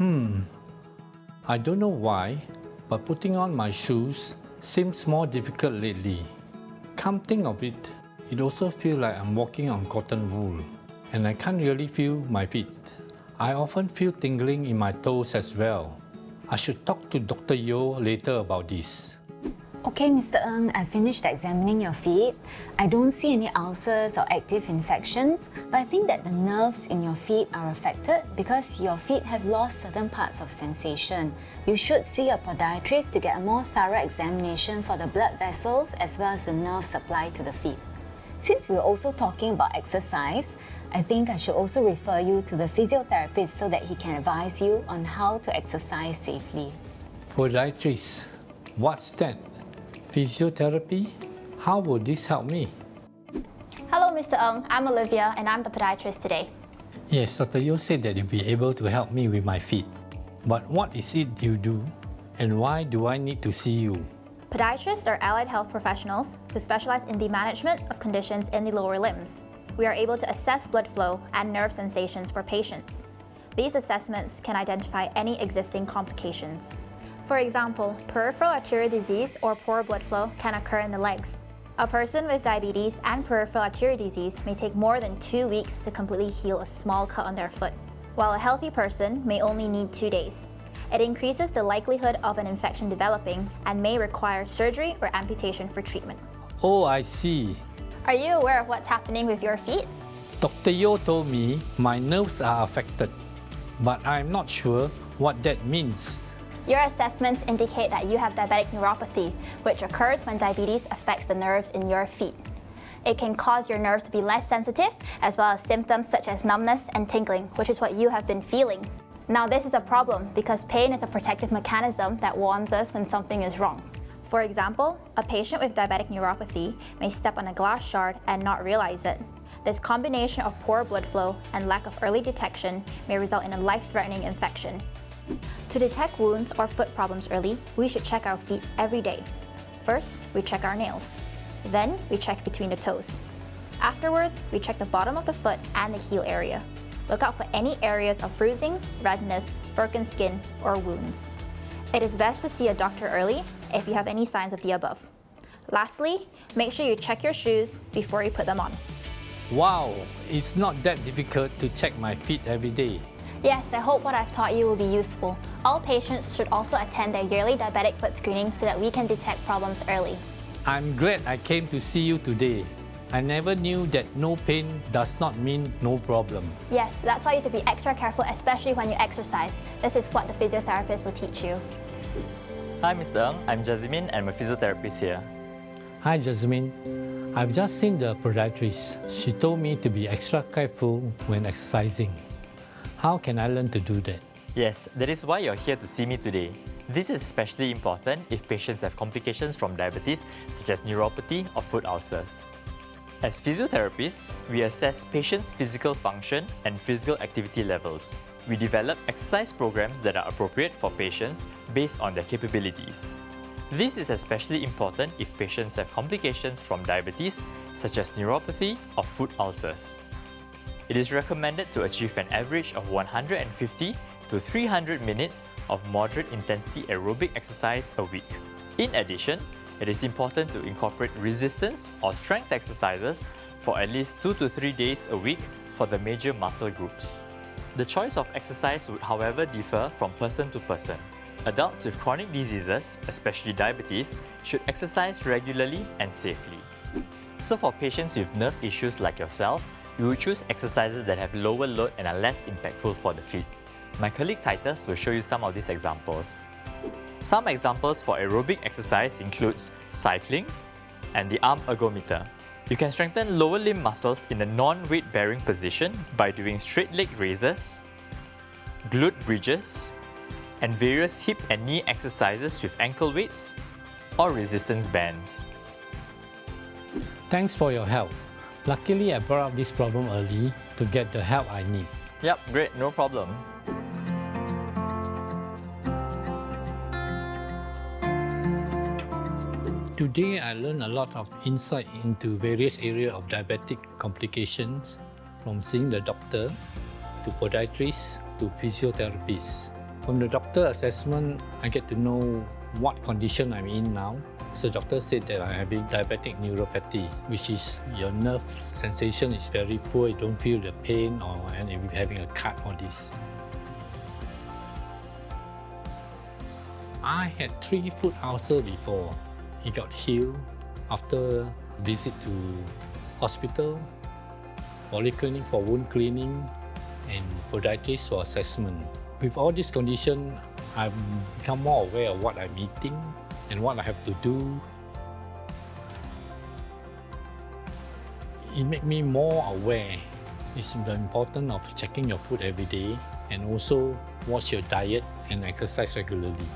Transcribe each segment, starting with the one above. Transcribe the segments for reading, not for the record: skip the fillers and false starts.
I don't know why, but putting on my shoes seems more difficult lately. Come think of it, it also feels like I'm walking on cotton wool, and I can't really feel my feet. I often feel tingling in my toes as well. I should talk to Dr. Yeo later about this. Okay, Mr. Ng, I finished examining your feet. I don't see any ulcers or active infections, but I think that the nerves in your feet are affected because your feet have lost certain parts of sensation. You should see a podiatrist to get a more thorough examination for the blood vessels as well as the nerve supply to the feet. Since we're also talking about exercise, I think I should also refer you to the physiotherapist so that he can advise you on how to exercise safely. Podiatrist, what's that? Physiotherapy? How will this help me? Hello, Mr. Ng. I'm Olivia, and I'm the podiatrist today. Yes, Dr. Yeo said that you'll be able to help me with my feet. But what is it you do, and why do I need to see you? Podiatrists are allied health professionals who specialize in the management of conditions in the lower limbs. We are able to assess blood flow and nerve sensations for patients. These assessments can identify any existing complications. For example, peripheral arterial disease or poor blood flow can occur in the legs. A person with diabetes and peripheral arterial disease may take more than 2 weeks to completely heal a small cut on their foot, while a healthy person may only need 2 days. It increases the likelihood of an infection developing and may require surgery or amputation for treatment. Oh, I see. Are you aware of what's happening with your feet? Dr. Yeo told me my nerves are affected, but I'm not sure what that means. Your assessments indicate that you have diabetic neuropathy, which occurs when diabetes affects the nerves in your feet. It can cause your nerves to be less sensitive, as well as symptoms such as numbness and tingling, which is what you have been feeling. Now, this is a problem because pain is a protective mechanism that warns us when something is wrong. For example, a patient with diabetic neuropathy may step on a glass shard and not realize it. This combination of poor blood flow and lack of early detection may result in a life-threatening infection. To detect wounds or foot problems early, we should check our feet every day. First, we check our nails. Then, we check between the toes. Afterwards, we check the bottom of the foot and the heel area. Look out for any areas of bruising, redness, broken skin, or wounds. It is best to see a doctor early if you have any signs of the above. Lastly, make sure you check your shoes before you put them on. Wow, it's not that difficult to check my feet every day. Yes, I hope what I've taught you will be useful. All patients should also attend their yearly diabetic foot screening so that we can detect problems early. I'm glad I came to see you today. I never knew that no pain does not mean no problem. Yes, that's why you have to be extra careful, especially when you exercise. This is what the physiotherapist will teach you. Hi, Mr. Ng. I'm Jasmine and I'm a physiotherapist here. Hi, Jasmine. I've just seen the podiatrist. She told me to be extra careful when exercising. How can I learn to do that? Yes, that is why you're here to see me today. This is especially important if patients have complications from diabetes such as neuropathy or foot ulcers. As physiotherapists, we assess patients' physical function and physical activity levels. We develop exercise programs that are appropriate for patients based on their capabilities. This is especially important if patients have complications from diabetes such as neuropathy or foot ulcers. It is recommended to achieve an average of 150 to 300 minutes of moderate intensity aerobic exercise a week. In addition, it is important to incorporate resistance or strength exercises for at least 2 to 3 days a week for the major muscle groups. The choice of exercise would, however, differ from person to person. Adults with chronic diseases, especially diabetes, should exercise regularly and safely. So for patients with nerve issues like yourself, we will choose exercises that have lower load and are less impactful for the feet. My colleague Titus will show you some of these examples. Some examples for aerobic exercise includes cycling and the arm ergometer. You can strengthen lower limb muscles in a non-weight bearing position by doing straight leg raises, glute bridges, and various hip and knee exercises with ankle weights or resistance bands. Thanks for your help. Luckily, I brought up this problem early to get the help I need. Yep, great, no problem. Today, I learned a lot of insight into various areas of diabetic complications, from seeing the doctor, to podiatrists, to physiotherapists. From the doctor assessment, I get to know what condition I'm in now. So the doctor said that I'm having diabetic neuropathy, which is your nerve sensation is very poor, you don't feel the pain and if you're having a cut or this. I had 3 foot ulcers before. It got healed after visit to hospital, polyclinic for wound cleaning, and podiatrist for assessment. With all these conditions, I've become more aware of what I'm eating and what I have to do. It made me more aware. It's the importance of checking your food every day and also watch your diet and exercise regularly.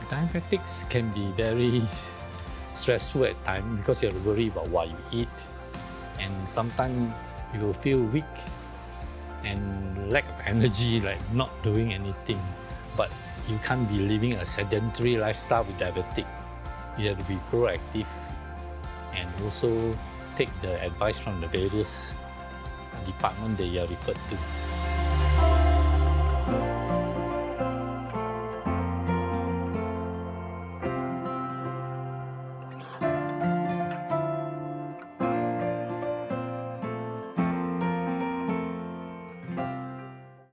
Diabetics can be very stressful at times because you have to worry about what you eat, and sometimes you will feel weak and lack of energy, like not doing anything. But you can't be living a sedentary lifestyle with diabetic. You have to be proactive and also take the advice from the various departments that you are referred to.